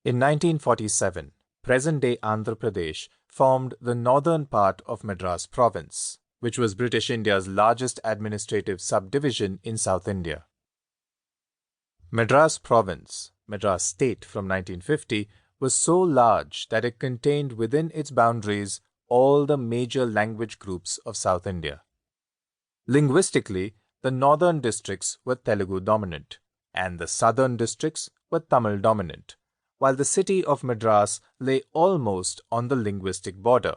In 1947, present-day Andhra Pradesh formed the northern part of Madras province, which was British India's largest administrative subdivision in South India. Madras province, Madras state from 1950, was so large that it contained within its boundaries all the major language groups of South India. Linguistically, the northern districts were Telugu dominant, and the southern districts were Tamil dominant, while the city of Madras lay almost on the linguistic border.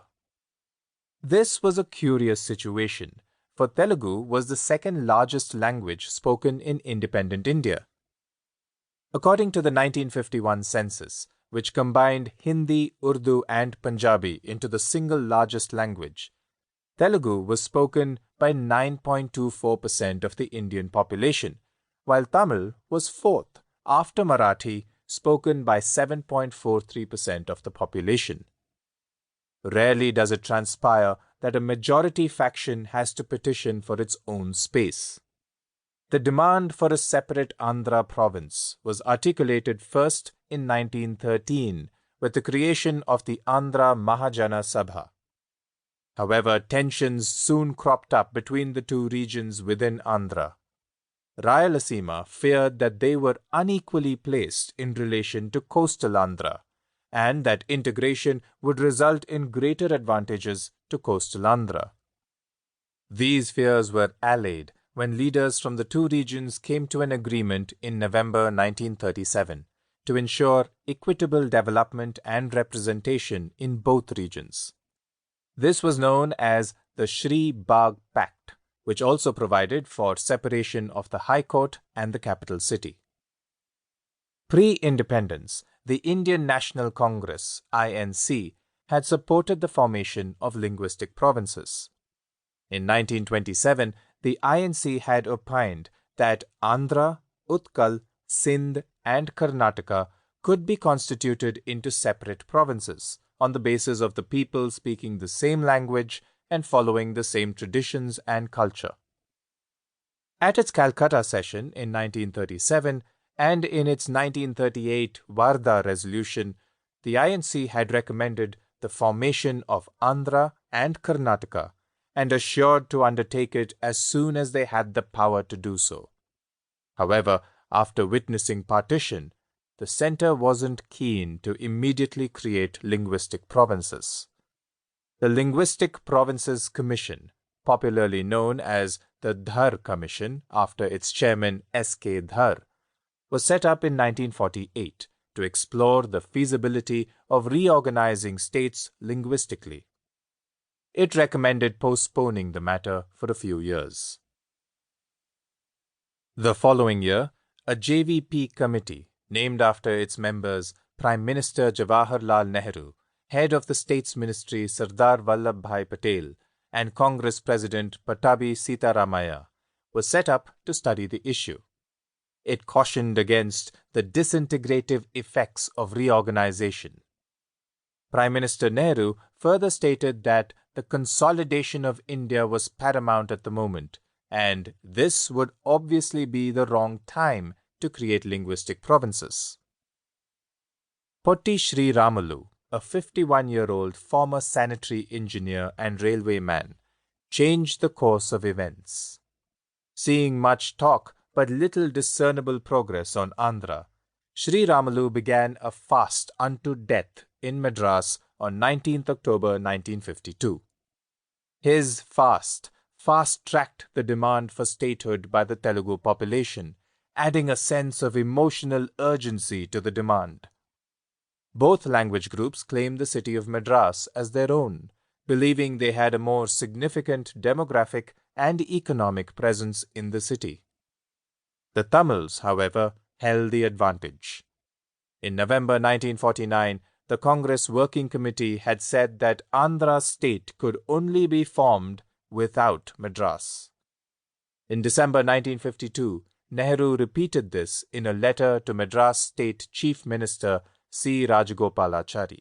This was a curious situation, for Telugu was the second largest language spoken in independent India. According to the 1951 census, which combined Hindi, Urdu and Punjabi into the single largest language, Telugu was spoken by 9.24% of the Indian population, while Tamil was fourth after Marathi, spoken by 7.43% of the population. Rarely does it transpire that a majority faction has to petition for its own space. The demand for a separate Andhra province was articulated first in 1913 with the creation of the Andhra Mahajana Sabha. However, tensions soon cropped up between the two regions within Andhra. Rayalaseema feared that they were unequally placed in relation to coastal Andhra, and that integration would result in greater advantages to coastal Andhra. These fears were allayed when leaders from the two regions came to an agreement in November 1937 to ensure equitable development and representation in both regions. This was known as the Shri Bagh Pact, which also provided for separation of the High Court and the capital city. Pre-independence, the Indian National Congress, INC, had supported the formation of linguistic provinces. In 1927, the INC had opined that Andhra, Utkal, Sindh and Karnataka could be constituted into separate provinces on the basis of the people speaking the same language and following the same traditions and culture. At its Calcutta session in 1937 and in its 1938 Wardha resolution, the INC had recommended the formation of Andhra and Karnataka and assured to undertake it as soon as they had the power to do so. However, after witnessing partition, the centre wasn't keen to immediately create linguistic provinces. The Linguistic Provinces Commission, popularly known as the Dhar Commission after its chairman S.K. Dhar, was set up in 1948 to explore the feasibility of reorganizing states linguistically. It recommended postponing the matter for a few years. The following year, a JVP committee, named after its members Prime Minister Jawaharlal Nehru, head of the States Ministry Sardar Vallabhbhai Patel, and Congress President Pattabi Sitaramaiah, was set up to study the issue. It cautioned against the disintegrative effects of reorganization. Prime Minister Nehru further stated that the consolidation of India was paramount at the moment, and this would obviously be the wrong time to create linguistic provinces. Potti Sri Ramalu, a 51-year-old former sanitary engineer and railway man, changed the course of events. Seeing much talk but little discernible progress on Andhra, Sri Ramalu began a fast unto death in Madras on 19th October 1952. His fast fast-tracked the demand for statehood by the Telugu population, adding a sense of emotional urgency to the demand. Both language groups claimed the city of Madras as their own, believing they had a more significant demographic and economic presence in the city. The Tamils, however, held the advantage. In November 1949, the Congress Working Committee had said that Andhra state could only be formed without Madras. In December 1952, Nehru repeated this in a letter to Madras State Chief Minister C. Rajagopalachari.